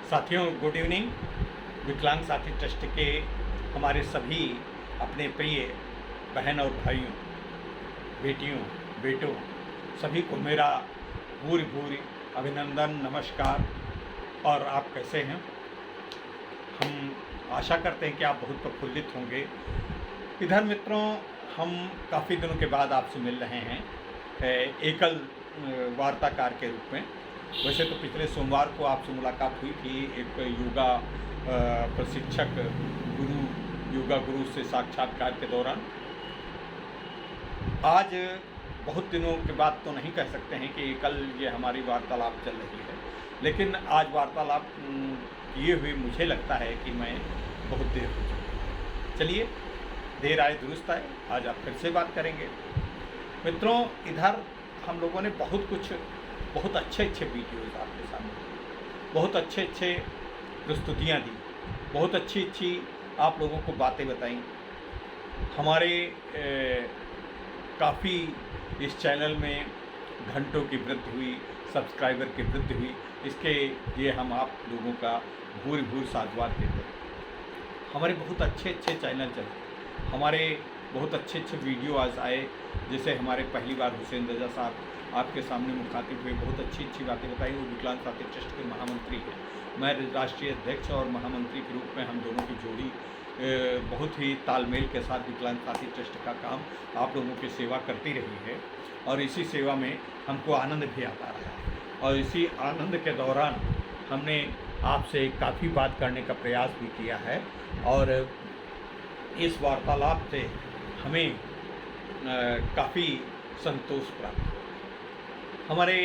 साथियों, good evening. विकलांग साथी ट्रस्ट के हमारे सभी अपने प्रिय बहन और भाइयों, बेटियों, बेटों, सभी को मेरा भूरि भूरि अभिनंदन, नमस्कार। और आप कैसे हैं? हम आशा करते हैं कि आप बहुत प्रफुल्लित होंगे। इधर मित्रों, हम काफ़ी दिनों के बाद आपसे मिल रहे हैं एकल वार्ताकार के रूप में। वैसे तो पिछले सोमवार को आपसे मुलाकात हुई थी एक योगा प्रशिक्षक गुरु, योगा गुरु से साक्षात्कार के दौरान। आज बहुत दिनों के बाद तो नहीं कह सकते हैं कि कल ये हमारी वार्तालाप चल रही है, लेकिन आज वार्तालाप किए हुए मुझे लगता है कि मैं बहुत देर हो चुकी। चलिए, देर आए दुरुस्त आए, आज आप फिर से बात करेंगे। मित्रों, इधर हम लोगों ने बहुत अच्छे वीडियोज़ आपके सामने, बहुत अच्छे प्रस्तुतियाँ दी, बहुत अच्छी आप लोगों को बातें बताई। हमारे काफ़ी इस चैनल में घंटों की वृद्धि हुई, सब्सक्राइबर की वृद्धि हुई। इसके लिए हम आप लोगों का भूरि साधुवाद देते हैं। हमारे बहुत अच्छे चैनल चले, हमारे बहुत अच्छे वीडियो आज आए। जैसे हमारे पहली बार हुसैन रजा साहब आपके सामने मुखातिब हुए, बहुत अच्छी बातें बताई। वो विकलांग साथी ट्रस्ट के महामंत्री हैं, मैं राष्ट्रीय अध्यक्ष और महामंत्री के रूप में हम दोनों की जोड़ी बहुत ही तालमेल के साथ विकलांग साथी ट्रस्ट का काम आप लोगों की सेवा करती रही है, और इसी सेवा में हमको आनंद भी आता रहा है। और इसी आनंद के दौरान हमने आपसे काफ़ी बात करने का प्रयास भी किया है, और इस वार्तालाप से हमें काफ़ी संतोष प्राप्त हुआ। हमारे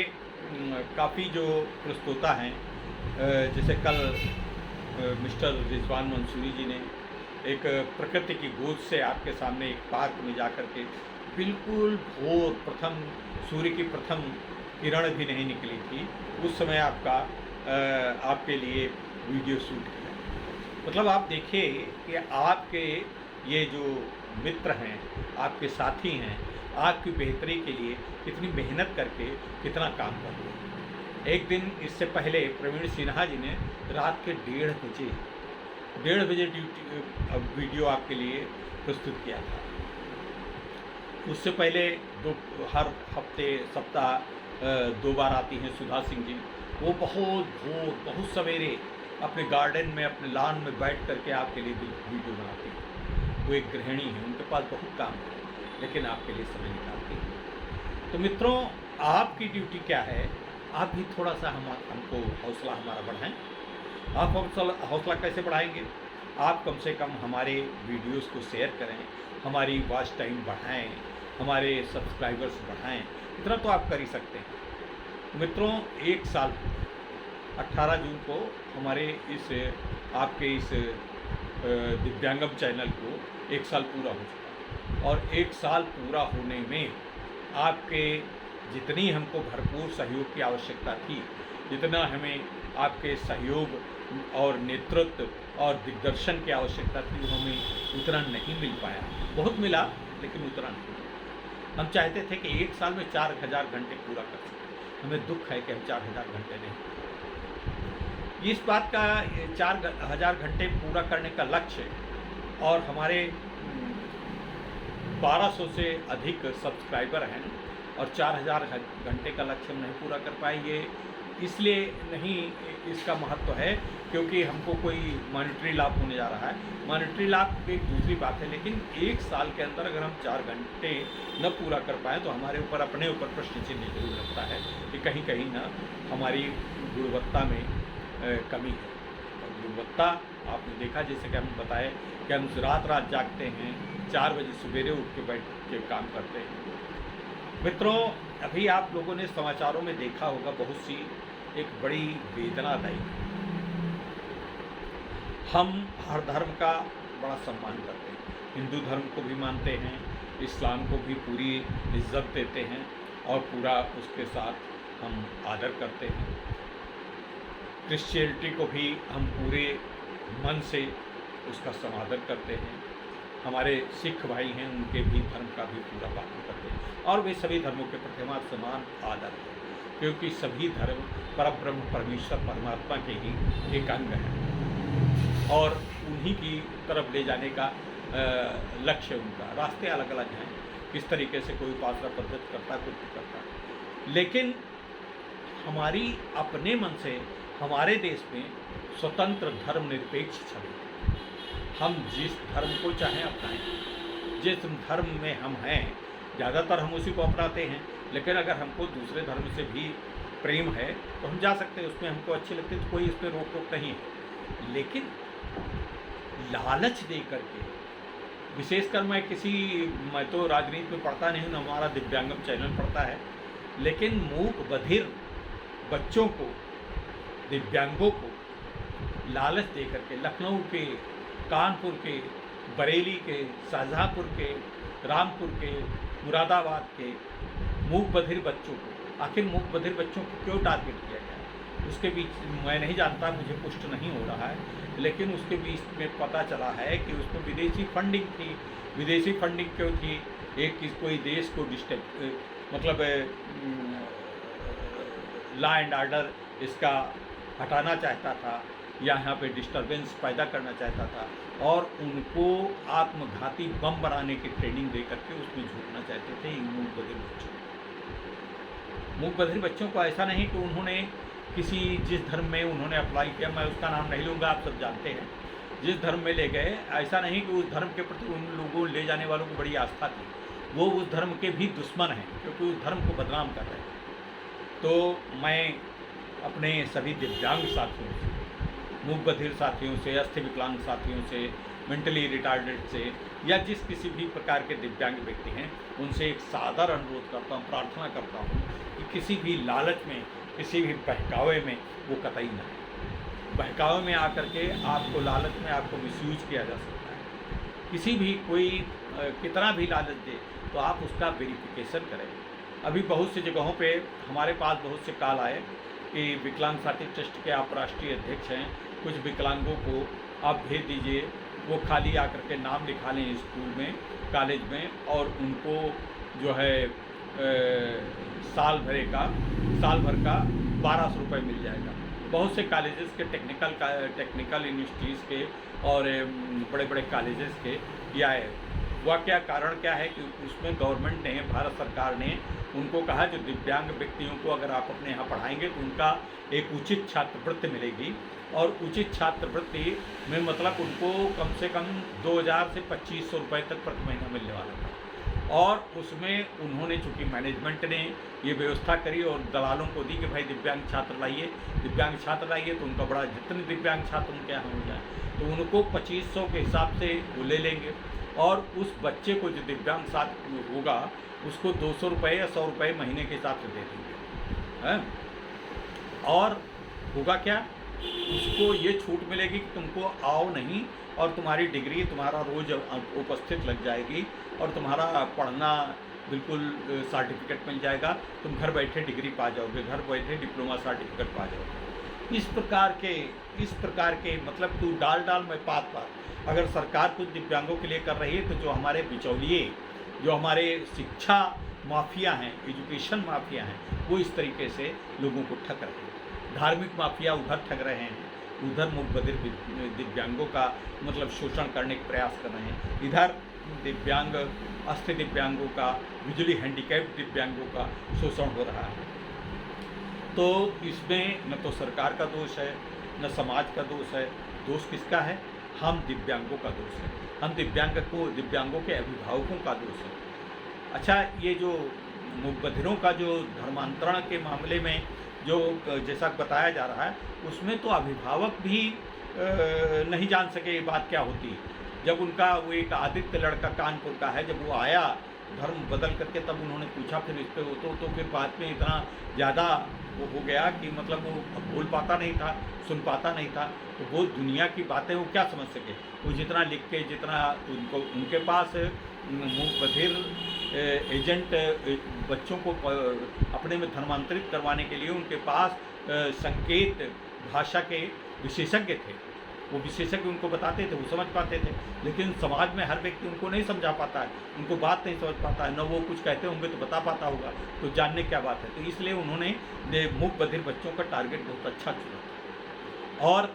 काफ़ी जो प्रस्तोता हैं, जैसे कल मिस्टर रिजवान मंसूरी जी ने एक प्रकृति की गोद से आपके सामने एक पार्क में जाकर के बिल्कुल भोर प्रथम सूर्य की प्रथम किरण भी नहीं निकली थी, उस समय आपके लिए वीडियो शूट किया। मतलब आप देखिए कि आपके ये जो मित्र हैं, आपके साथी हैं, आपकी बेहतरी के लिए कितनी मेहनत करके कितना काम कर रहे हैं। एक दिन इससे पहले प्रवीण सिन्हा जी ने रात के 1:30 बजे वीडियो आपके लिए प्रस्तुत किया था। उससे पहले हर हफ्ते सप्ताह 2 बार आती हैं सुधा सिंह जी। वो बहुत भोर, बहुत सवेरे अपने गार्डन में, अपने लॉन में बैठ करके आपके लिए वीडियो बनाती हैं। वो एक गृहिणी है, उनके पास बहुत काम है, लेकिन आपके लिए समय निकालती हैं। तो मित्रों, आपकी ड्यूटी क्या है? आप भी थोड़ा सा हमको हौसला हमारा बढ़ाएं। आप हौसला कैसे बढ़ाएंगे? आप कम से कम हमारे वीडियोस को शेयर करें, हमारी वॉच टाइम बढ़ाएं, हमारे सब्सक्राइबर्स बढ़ाएं। इतना तो आप कर ही सकते हैं। मित्रों, 1 साल 18 जून को हमारे आपके इस दिव्यांगम चैनल को 1 साल पूरा हो चुका, और 1 साल पूरा होने में आपके जितनी हमको भरपूर सहयोग की आवश्यकता थी, जितना हमें आपके सहयोग और नेतृत्व और दिग्दर्शन की आवश्यकता थी, वो हमें उतना नहीं मिल पाया। बहुत मिला, लेकिन उतना नहीं। हम चाहते थे कि 1 साल में 4000 घंटे पूरा कर सकें। हमें दुख है कि हम 4000 घंटे नहीं। इस बात का 4000 घंटे पूरा करने का लक्ष्य, और हमारे 1200 से अधिक सब्सक्राइबर हैं, और 4000 घंटे का लक्ष्य हम नहीं पूरा कर पाए। ये इसलिए नहीं इसका महत्व है क्योंकि हमको कोई मॉनिटरी लाभ होने जा रहा है। मॉनिटरी लाभ एक दूसरी बात है, लेकिन 1 साल के अंदर अगर हम 4 घंटे न पूरा कर पाएँ तो हमारे ऊपर, अपने ऊपर प्रश्न चिन्ह जरूर लगता है कि कहीं ना हमारी गुणवत्ता में कमी है। और गुणवत्ता आपने देखा, जैसे कि हम बताए कि हम रात जागते हैं, 4 बजे सवेरे उठ के बैठ के काम करते हैं। मित्रों, अभी आप लोगों ने समाचारों में देखा होगा, बहुत सी एक बड़ी वेदनादायी। हम हर धर्म का बड़ा सम्मान करते हैं, हिंदू धर्म को भी मानते हैं, इस्लाम को भी पूरी इज्जत देते हैं, और पूरा उसके साथ हम आदर करते हैं। क्रिश्चियनिटी को भी हम पूरे मन से उसका समादर करते हैं। हमारे सिख भाई हैं उनके भी धर्म का भी पूरा पालन करते हैं, और वे सभी धर्मों के प्रति हमारा समान आदर है, क्योंकि सभी धर्म परब्रह्म परमेश्वर परमात्मा के ही एक अंग हैं और उन्हीं की तरफ ले जाने का लक्ष्य उनका। रास्ते अलग अलग हैं, किस तरीके से कोई उपासना पद्धति करता है, कुछ भी करता है, लेकिन हमारी अपने मन से हमारे देश में स्वतंत्र धर्मनिरपेक्ष छवि, हम जिस धर्म को चाहें अपनाएं, जिस धर्म में हम हैं ज़्यादातर हम उसी को अपनाते हैं, लेकिन अगर हमको दूसरे धर्म से भी प्रेम है तो हम जा सकते हैं, उसमें हमको अच्छे लगते हैं तो कोई इसमें रोक टोक नहीं है। लेकिन लालच दे करके, विशेषकर मैं तो राजनीति में पढ़ता नहीं हूँ, न हमारा दिव्यांगम चैनल पढ़ता है, लेकिन मूक बधिर बच्चों को, दिव्यांगों को लालच दे करके लखनऊ के, कानपुर के, बरेली के, शाहजहाँपुर के, रामपुर के, मुरादाबाद के मूक बधिर बच्चों को, आखिर मूक बधिर बच्चों को क्यों टारगेट किया गया उसके बीच मैं नहीं जानता, मुझे पुष्ट नहीं हो रहा है, लेकिन उसके बीच में पता चला है कि उसमें विदेशी फंडिंग थी। विदेशी फंडिंग क्यों थी? कोई देश को मतलब लॉ एंड ऑर्डर इसका हटाना चाहता था, यहाँ पे डिस्टरबेंस पैदा करना चाहता था और उनको आत्मघाती बम बनाने की ट्रेनिंग दे करके उसमें झूठना चाहते थे मूक बधिर बच्चों। मूक बधिर बच्चों को ऐसा नहीं कि उन्होंने जिस धर्म में उन्होंने अप्लाई किया, मैं उसका नाम नहीं लूँगा, आप सब जानते हैं, जिस धर्म में ले गए, ऐसा नहीं कि उस धर्म के प्रति उन लोगों ले जाने वालों को बड़ी आस्था थी, वो उस धर्म के भी दुश्मन हैं क्योंकि उस धर्म को बदनाम कर रहे हैं। तो मैं अपने सभी दिव्यांग साथियों से, मूक बधिर साथियों से, अस्थि विकलांग साथियों से, मेंटली रिटार्डेड से, या जिस किसी भी प्रकार के दिव्यांग व्यक्ति हैं, उनसे एक सादर अनुरोध करता हूँ, प्रार्थना करता हूँ कि किसी भी लालच में, किसी भी बहकावे में वो कतई ना है। बहकावे में आकर के आपको, लालच में आपको मिसयूज किया जा सकता है। किसी भी कोई कितना भी लालच दे तो आप उसका वेरिफिकेशन करें। अभी बहुत सी जगहों पे हमारे पास बहुत से कॉल आए कि विकलांग साथी ट्रस्ट के आप राष्ट्रीय अध्यक्ष हैं, कुछ विकलांगों को आप भेज दीजिए, वो खाली आकर के नाम लिखा लें स्कूल में, कॉलेज में, और उनको जो है साल भर का 1200 रुपये मिल जाएगा। बहुत से कॉलेजेस के, टेक्निकल यूनिवर्सिटीज़ के और बड़े बड़े कॉलेजेस के या वह क्या कारण क्या है कि उसमें गवर्नमेंट ने, भारत सरकार ने उनको कहा जो दिव्यांग व्यक्तियों को अगर आप अपने यहाँ पढ़ाएंगे तो उनका एक उचित छात्रवृत्ति मिलेगी, और उचित छात्रवृत्ति में मतलब उनको कम से कम 2000 से 2500 रुपये तक प्रति महीना मिलने वाला था। और उसमें उन्होंने, चूँकि मैनेजमेंट ने ये व्यवस्था करी और दलालों को दी कि भाई दिव्यांग छात्र लाइए, तो उनका बड़ा, जितने दिव्यांग छात्र उनके यहाँ हो जाए तो उनको 2500 के हिसाब से वो ले लेंगे, और उस बच्चे को जो दिव्यांग छात्र होगा उसको 200 रुपये या 100 रुपये महीने के हिसाब से दे देंगे, हैं? और होगा क्या, उसको ये छूट मिलेगी कि तुमको आओ नहीं, और तुम्हारी डिग्री, तुम्हारा रोज़ उपस्थित लग जाएगी, और तुम्हारा पढ़ना बिल्कुल सर्टिफिकेट मिल जाएगा, तुम घर बैठे डिग्री पा जाओगे, घर बैठे डिप्लोमा सर्टिफिकेट पा जाओगे। इस प्रकार के मतलब तू डाल मैं पात, अगर सरकार कुछ दिव्यांगों के लिए कर रही है तो जो हमारे बिचौलिए, जो हमारे शिक्षा माफिया हैं, एजुकेशन माफिया हैं, वो इस तरीके से लोगों को ठग रहे हैं। धार्मिक माफिया उधर ठग रहे हैं, उधर मूक बधिर दिव्यांगों का मतलब शोषण करने का प्रयास कर रहे हैं, इधर दिव्यांग, अस्थि दिव्यांगों का, विजुअली हैंडीकैप्ड दिव्यांगों का शोषण हो रहा है। तो इसमें न तो सरकार का दोष है, न समाज का दोष है, दोष किसका है? हम दिव्यांगों का दोष है, हम दिव्यांगों के अभिभावकों का दोष है। अच्छा, ये जो मूक बधिरों का जो धर्मांतरण के मामले में जो जैसा बताया जा रहा है, उसमें तो अभिभावक भी नहीं जान सके ये बात क्या होती है। जब उनका वो एक आदित्य लड़का कानपुर का है, जब वो आया धर्म बदल करके, तब उन्होंने पूछा फिर इस पर तो फिर बाद में इतना ज़्यादा वो हो गया कि मतलब वो बोल पाता नहीं था, सुन पाता नहीं था, तो वो दुनिया की बातें वो क्या समझ सके। वो जितना लिख के, जितना उनके पास मूक बधिर एजेंट बच्चों को अपने में धर्मांतरित करवाने के लिए उनके पास संकेत भाषा के विशेषज्ञ थे, वो विशेषज्ञ उनको बताते थे, वो समझ पाते थे, लेकिन समाज में हर व्यक्ति उनको नहीं समझा पाता है, उनको बात नहीं समझ पाता है, न वो कुछ कहते होंगे तो बता पाता होगा, तो जानने क्या बात है। तो इसलिए उन्होंने मूक बधिर बच्चों का टारगेट बहुत अच्छा चुना और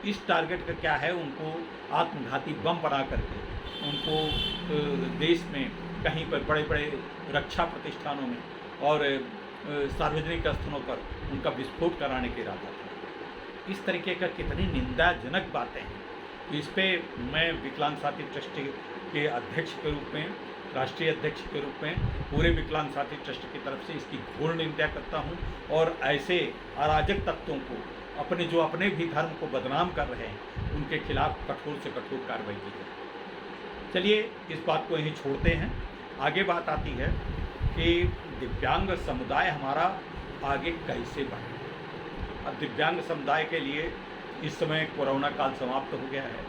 इस टारगेट का क्या है, उनको आत्मघाती बम बना करके उनको देश में कहीं पर बड़े बड़े रक्षा प्रतिष्ठानों में और सार्वजनिक स्थलों पर उनका विस्फोट कराने का इरादा था। इस तरीके का कितनी निंदाजनक बातें हैं। तो इस पर मैं विकलांग साथी ट्रस्ट के अध्यक्ष के रूप में, राष्ट्रीय अध्यक्ष के रूप में पूरे विकलांग साथी ट्रस्ट की तरफ से इसकी घोर निंदा करता हूं और ऐसे अराजक तत्वों को अपने भी धर्म को बदनाम कर रहे हैं, उनके खिलाफ कठोर से कठोर कार्रवाई की जाए। चलिए इस बात को यहीं छोड़ते हैं। आगे बात आती है कि दिव्यांग समुदाय हमारा आगे कैसे बढ़े। अब दिव्यांग समुदाय के लिए इस समय कोरोना काल समाप्त हो गया है,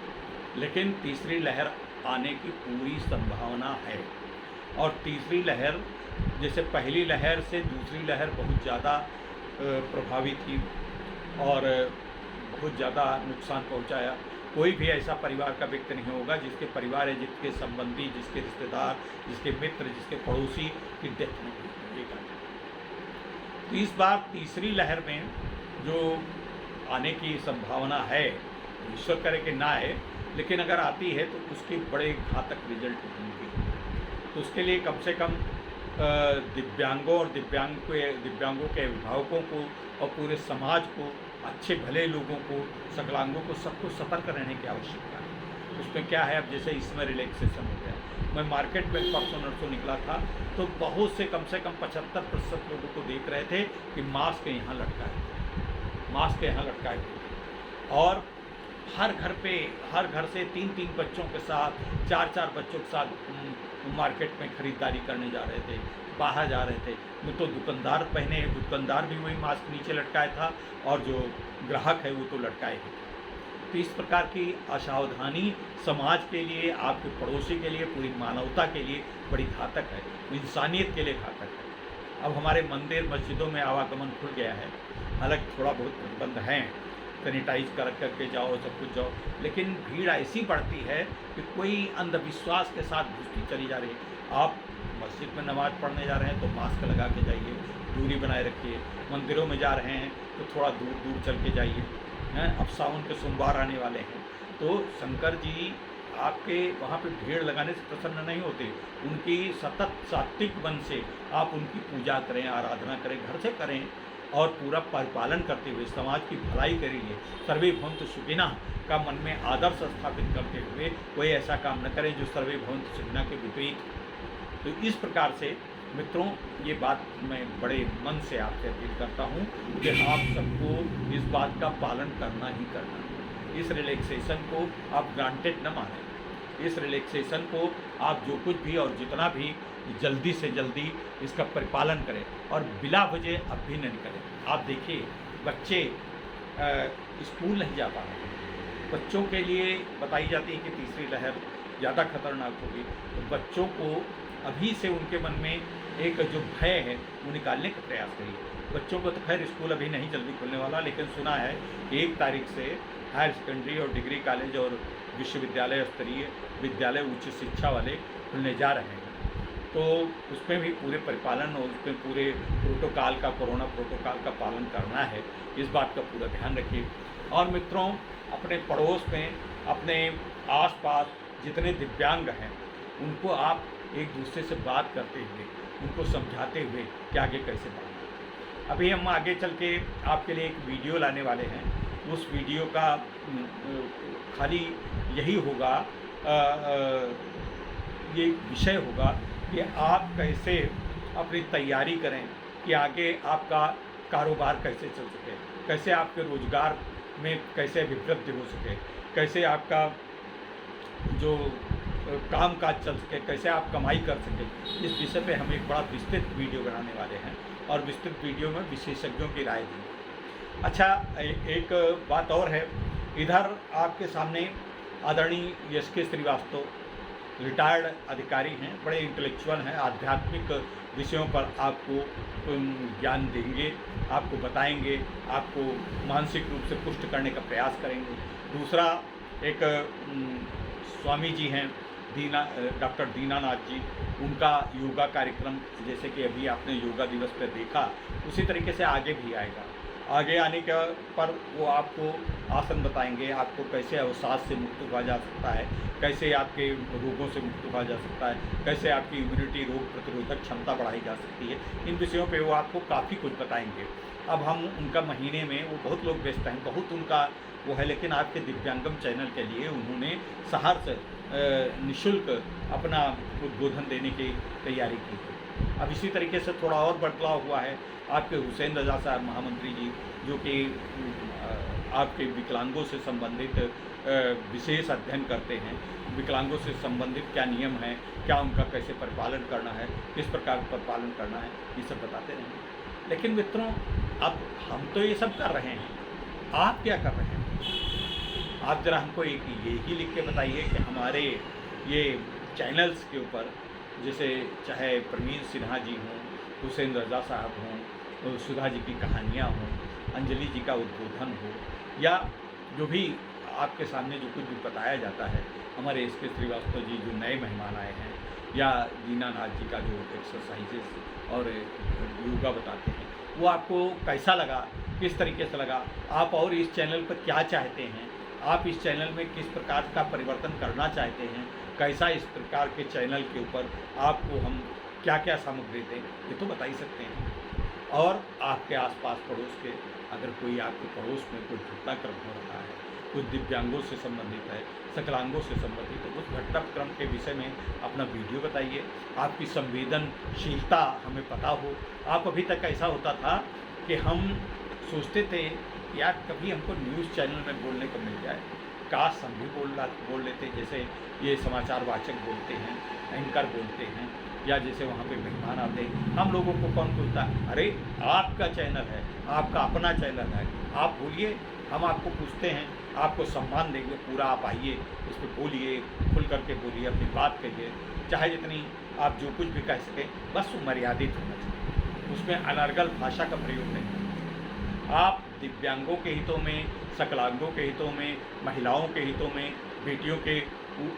लेकिन तीसरी लहर आने की पूरी संभावना है और तीसरी लहर जैसे पहली लहर से दूसरी लहर बहुत ज़्यादा प्रभावी थी और बहुत ज़्यादा नुकसान पहुंचाया। कोई भी ऐसा परिवार का व्यक्ति नहीं होगा जिसके परिवार है, जिसके संबंधी, जिसके रिश्तेदार, जिसके मित्र, जिसके पड़ोसी की डेथ नहीं हुई। तो इस बार तीसरी लहर में जो आने की संभावना है, ईश्वर करे कि ना आए, लेकिन अगर आती है तो उसके बड़े घातक रिजल्ट होंगे। तो उसके लिए कम से कम दिव्यांगों और दिव्यांगों के अभिभावकों को और पूरे समाज को, अच्छे भले लोगों को, सकलांगों को, सबको सतर्क रहने की आवश्यकता है। उसमें क्या है, अब जैसे इसमें रिलैक्सेशन हो गया, मैं मार्केट में परसों नरसों निकला था तो बहुत से कम 75% लोगों को देख रहे थे कि मास्क यहाँ लटकाए, मास्क यहाँ लटकाए थे और हर घर से 3-3 बच्चों के साथ, 4-4 बच्चों के साथ मार्केट में ख़रीदारी करने जा रहे थे, बाहर जा रहे थे। वो तो दुकानदार भी वही मास्क नीचे लटकाया था और जो ग्राहक है वो तो लटकाए ही। तो इस प्रकार की असावधानी समाज के लिए, आपके पड़ोसी के लिए, पूरी मानवता के लिए बड़ी घातक है, इंसानियत के लिए घातक है। अब हमारे मंदिर मस्जिदों में आवागमन खुल गया है, हालांकि थोड़ा बहुत प्रतिबंध हैं, सैनिटाइज करके जाओ, सब कुछ जाओ, लेकिन भीड़ ऐसी बढ़ती है कि कोई अंधविश्वास के साथ घुसती चली जा रही है। आप मस्जिद में नमाज़ पढ़ने जा रहे हैं तो मास्क लगा के जाइए, दूरी बनाए रखिए। मंदिरों में जा रहे हैं तो थोड़ा दूर चल के जाइए। अब सावन के सोमवार आने वाले हैं तो शंकर जी आपके वहाँ पे भीड़ लगाने से प्रसन्न नहीं होते। उनकी सतत सात्विक मन से आप उनकी पूजा करें, आराधना करें, घर से करें और पूरा परिपालन करते हुए समाज की भलाई के लिए सर्वे भवन्तु सुखिनः का मन में आदर्श स्थापित करते हुए कोई ऐसा काम न करें जो सर्वे भवन्तु सुखिनः के विपरीत। तो इस प्रकार से मित्रों, ये बात मैं बड़े मन से आपसे अपील करता हूँ कि आप सबको इस बात का पालन करना ही करना है। इस रिलैक्सेशन को आप ग्रांटेड न मानें। इस रिलैक्सेशन को आप जो कुछ भी और जितना भी जल्दी से जल्दी इसका परिपालन करें और बिला वजह अब भी नहीं करें। आप देखिए, बच्चे स्कूल नहीं जा पा रहे। बच्चों के लिए बताई जाती है कि तीसरी लहर ज़्यादा खतरनाक होगी, तो बच्चों को अभी से उनके मन में एक जो भय है वो निकालने का प्रयास करिए। बच्चों को तो खैर स्कूल अभी नहीं जल्दी खुलने वाला, लेकिन सुना है कि 1 तारीख से हायर सेकेंडरी और डिग्री कॉलेज और विश्वविद्यालय स्तरीय विद्यालय उच्च शिक्षा वाले खुलने जा रहे हैं। तो उसमें भी पूरे परिपालन और उसमें पूरे प्रोटोकॉल का, कोरोना प्रोटोकॉल का पालन करना है। इस बात का पूरा ध्यान रखिए। और मित्रों, अपने पड़ोस में, अपने आसपास जितने दिव्यांग हैं उनको आप एक दूसरे से बात करते हुए, उनको समझाते हुए कि आगे कैसे बढ़ना। अभी हम आगे चल के आपके लिए एक वीडियो लाने वाले हैं। उस वीडियो का खाली यही होगा, ये विषय होगा कि आप कैसे अपनी तैयारी करें कि आगे आपका कारोबार कैसे चल सके, कैसे आपके रोज़गार में कैसे अभिवृद्धि हो सके, कैसे आपका जो काम काज चल सके, कैसे आप कमाई कर सकें। इस विषय पे हम एक बड़ा विस्तृत वीडियो बनाने वाले हैं और विस्तृत वीडियो में विशेषज्ञों की राय देंगे। अच्छा, एक बात और है, इधर आपके सामने आदरणीय एस के श्रीवास्तव रिटायर्ड अधिकारी हैं, बड़े इंटेलेक्चुअल हैं, आध्यात्मिक विषयों पर आपको ज्ञान देंगे, आपको बताएंगे, आपको मानसिक रूप से पुष्ट करने का प्रयास करेंगे। दूसरा एक स्वामी जी हैं डॉक्टर दीनानाथ जी, उनका योगा कार्यक्रम जैसे कि अभी आपने योगा दिवस पर देखा, उसी तरीके से आगे भी आएगा। आगे आने के पर वो आपको आसन बताएंगे, आपको कैसे अवसाद से मुक्त हुआ जा सकता है, कैसे आपके रोगों से मुक्त हुआ जा सकता है, कैसे आपकी इम्यूनिटी, रोग प्रतिरोधक क्षमता बढ़ाई जा सकती है। इन विषयों पे वो आपको काफ़ी कुछ बताएंगे। अब हम उनका महीने में, वो बहुत लोग व्यस्त हैं, बहुत उनका वो है, लेकिन आपके दिव्यांगम चैनल के लिए उन्होंने सहर्ष निःशुल्क अपना उद्बोधन देने की तैयारी की है। अब इसी तरीके से थोड़ा और बदलाव हुआ है। आपके हुसैन रजा साहब महामंत्री जी, जो कि आपके विकलांगों से संबंधित विशेष अध्ययन करते हैं, विकलांगों से संबंधित क्या नियम हैं, क्या उनका कैसे परिपालन करना है, किस प्रकार परिपालन करना है, ये सब बताते रहेंगे। लेकिन मित्रों, अब हम तो ये सब कर रहे हैं, आप क्या कर रहे हैं? आप ज़रा हमको एक यही लिख के बताइए कि हमारे ये चैनल्स के ऊपर, जैसे चाहे प्रवीण सिन्हा जी हों, हुसैन रजा साहब हों, तो सुधा जी की कहानियाँ हों, अंजलि जी का उद्बोधन हो, या जो भी आपके सामने जो कुछ भी बताया जाता है, हमारे एस के श्रीवास्तव जी जो नए मेहमान आए हैं, या दीनानाथ जी का जो एक्सरसाइजेस और योगा बताते हैं, वो आपको कैसा लगा, किस तरीके से लगा? आप और इस चैनल पर क्या चाहते हैं? आप इस चैनल में किस प्रकार का परिवर्तन करना चाहते हैं? कैसा इस प्रकार के चैनल के ऊपर आपको हम क्या क्या सामग्री दें, ये तो बता ही सकते हैं। और आपके आसपास पड़ोस के, अगर कोई आपके पड़ोस में कोई घटनाक्रम हो रहा है, कुछ दिव्यांगों से संबंधित है, सकलांगों से संबंधित है, उस घटनाक्रम के विषय में अपना वीडियो बताइए। आपकी संवेदनशीलता हमें पता हो। आप अभी तक ऐसा होता था कि हम सोचते थे यार कभी हमको न्यूज़ चैनल में बोलने को मिल जाए, काश हम भी बोल लेते, जैसे ये समाचार वाचक बोलते हैं, एंकर बोलते हैं, या जैसे वहाँ पे मेहमान आते हैं। हम लोगों को कौन बोलता है, अरे आपका चैनल है, आपका अपना चैनल है, आप बोलिए, हम आपको पूछते हैं, आपको सम्मान देंगे पूरा, आप आइए, इस पर बोलिए, खुल करके बोलिए, अपनी बात कहिए, चाहे जितनी आप जो कुछ भी कह सकें, बस वो मर्यादित होना चाहिए, उसमें अनर्गल भाषा का प्रयोग नहीं। आप दिव्यांगों के हितों में, सकलांगों के हितों में, महिलाओं के हितों में, बेटियों के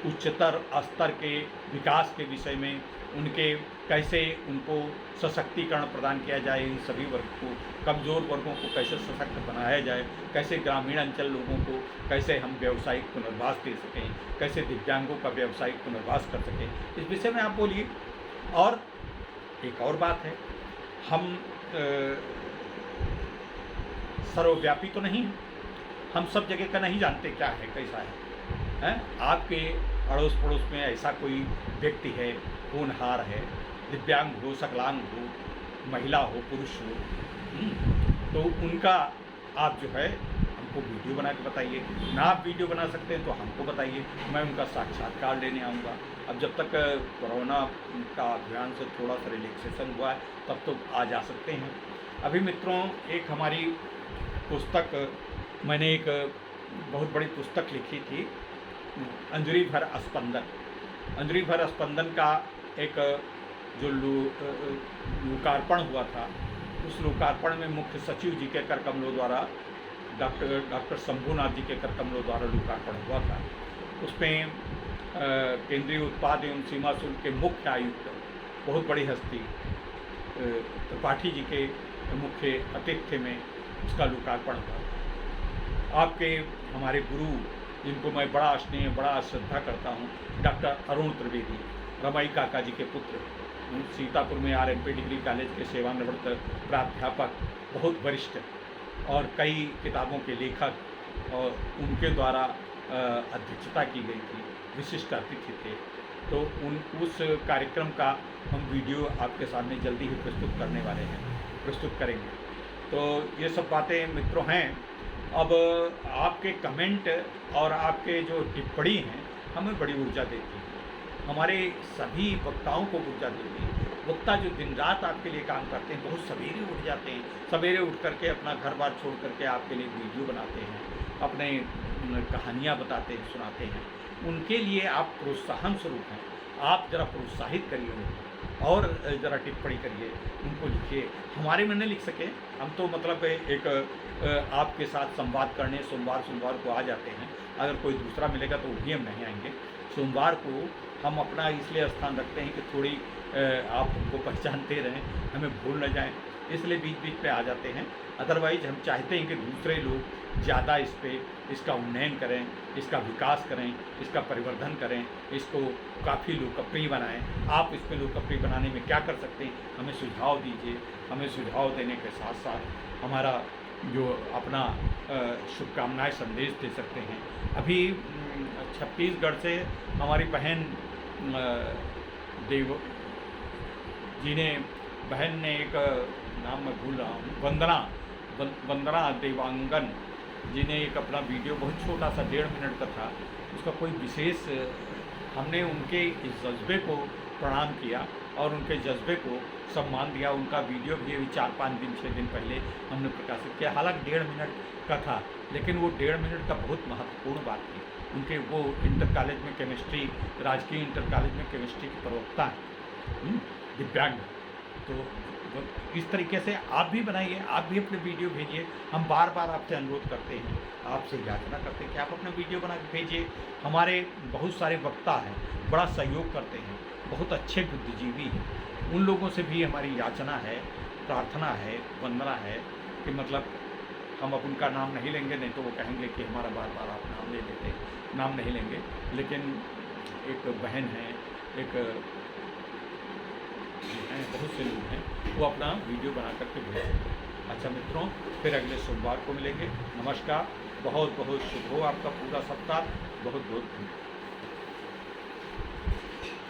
उच्चतर स्तर के विकास के विषय में, उनके कैसे उनको सशक्तिकरण प्रदान किया जाए, इन सभी वर्ग को, कमज़ोर वर्गों को कैसे सशक्त बनाया जाए, कैसे ग्रामीण अंचल लोगों को कैसे हम व्यावसायिक पुनर्वास दे सकें, कैसे दिव्यांगों का व्यावसायिक पुनर्वास कर सकें, इस विषय में आप बोलिए। और एक और बात है, हम सर्वव्यापी तो नहीं, हम सब जगह का नहीं जानते क्या है, कैसा है? आपके अड़ोस पड़ोस में ऐसा कोई व्यक्ति है, होनहार है, दिव्यांग हो, सकलांग हो, महिला हो, पुरुष हो, तो उनका आप जो है हमको वीडियो बना के बताइए। ना आप वीडियो बना सकते हैं तो हमको बताइए, मैं उनका साक्षात्कार लेने आऊँगा। अब जब तक कोरोना का अभियान से थोड़ा सा रिलैक्सेशन हुआ है, तब तो आ जा सकते हैं। अभी मित्रों, एक हमारी पुस्तक, मैंने एक बहुत बड़ी पुस्तक लिखी थी, अंजलि भर स्पंदन। अंजलि भर स्पंदन का एक जो लोकार्पण हुआ था, उस लोकार्पण में मुख्य सचिव जी के कर कमलों द्वारा, डॉक्टर शंभूनाथ जी के कर कमलों द्वारा लोकार्पण हुआ था। उसमें केंद्रीय उत्पाद एवं सीमा शुल्क के मुख्य आयुक्त, बहुत बड़ी हस्ती, त्रिपाठी जी के मुख्य आतिथ्य में उसका लोकार्पण हुआ। आपके हमारे गुरु, जिनको मैं बड़ा स्नेह, बड़ा श्रद्धा करता हूँ, डॉक्टर अरुण त्रिवेदी, रमाई काका जी के पुत्र, सीतापुर में RMP डिग्री कॉलेज के सेवानिवृत्त प्राध्यापक, बहुत वरिष्ठ और कई किताबों के लेखक, और उनके द्वारा अध्यक्षता की गई थी, विशिष्ट अतिथि थे। तो उस कार्यक्रम का हम वीडियो आपके सामने जल्दी ही प्रस्तुत करेंगे। तो ये सब बातें मित्रों हैं। अब आपके कमेंट और आपके जो टिप्पणी हैं हमें बड़ी ऊर्जा देती है, हमारे सभी वक्ताओं को ऊर्जा देती है। वक्ता जो दिन रात आपके लिए काम करते हैं, बहुत सवेरे उठ जाते हैं, सवेरे उठ करके अपना घर बार छोड़ करके आपके लिए वीडियो बनाते हैं, अपने कहानियाँ बताते हैं, सुनाते हैं, उनके लिए आप प्रोत्साहन स्वरूप हैं। आप ज़रा प्रोत्साहित करिए उनको और ज़रा टिप्पणी करिए, उनको लिखिए। हमारे में नहीं लिख सके, हम तो मतलब एक आपके साथ संवाद करने सोमवार को आ जाते हैं। अगर कोई दूसरा मिलेगा तो वो भी हम नहीं आएंगे। सोमवार को हम अपना इसलिए स्थान रखते हैं कि थोड़ी आप हमको पहचानते रहें, हमें भूल न जाएं, इसलिए बीच बीच पे आ जाते हैं। अदरवाइज़ हम चाहते हैं कि दूसरे लोग ज़्यादा इसका उन्नयन करें, इसका विकास करें, इसका परिवर्धन करें, इसको काफ़ी लोकप्रिय बनाएं। आप इसमें लोकप्रिय बनाने में क्या कर सकते हैं, हमें सुझाव दीजिए। हमें सुझाव देने के साथ साथ हमारा जो अपना शुभकामनाएं संदेश दे सकते हैं। अभी छत्तीसगढ़ से हमारी बहन देव जी ने बहन ने एक नाम मैं भूल रहा हूँ, वंदना देवांगन जी ने एक अपना वीडियो बहुत छोटा सा 1.5 मिनट का था, उसका कोई विशेष हमने उनके इस जज्बे को प्रणाम किया और उनके जज्बे को सम्मान दिया। उनका वीडियो भी अभी 4-5 दिन 6 दिन पहले हमने प्रकाशित किया। हालांकि 1.5 मिनट का था, लेकिन वो 1.5 मिनट का बहुत महत्वपूर्ण बात थी। उनके वो इंटर कॉलेज में केमिस्ट्री, राजकीय इंटर कॉलेज में केमिस्ट्री के प्रवक्ता हैं, दिव्यांग। तो इस तरीके से आप भी बनाइए, आप भी अपने वीडियो भेजिए। हम बार बार आपसे अनुरोध करते हैं, आपसे याचना करते हैं कि आप अपना वीडियो बना के भेजिए। हमारे बहुत सारे वक्ता हैं, बड़ा सहयोग करते हैं, बहुत अच्छे बुद्धिजीवी हैं। उन लोगों से भी हमारी याचना है, प्रार्थना है, वंदना है कि मतलब हम अब उनका नाम नहीं लेंगे, नहीं तो वो कहेंगे कि हमारा बार बार आप नाम ले लेते हैं, नाम नहीं लेंगे। लेकिन एक बहन है, एक हैं, बहुत से लोग हैं, वो अपना वीडियो बना करके भेज सकते हैं। अच्छा मित्रों, फिर अगले सोमवार को मिलेंगे। नमस्कार, बहुत बहुत शुभ हो आपका पूरा सप्ताह। बहुत बहुत धन्यवाद।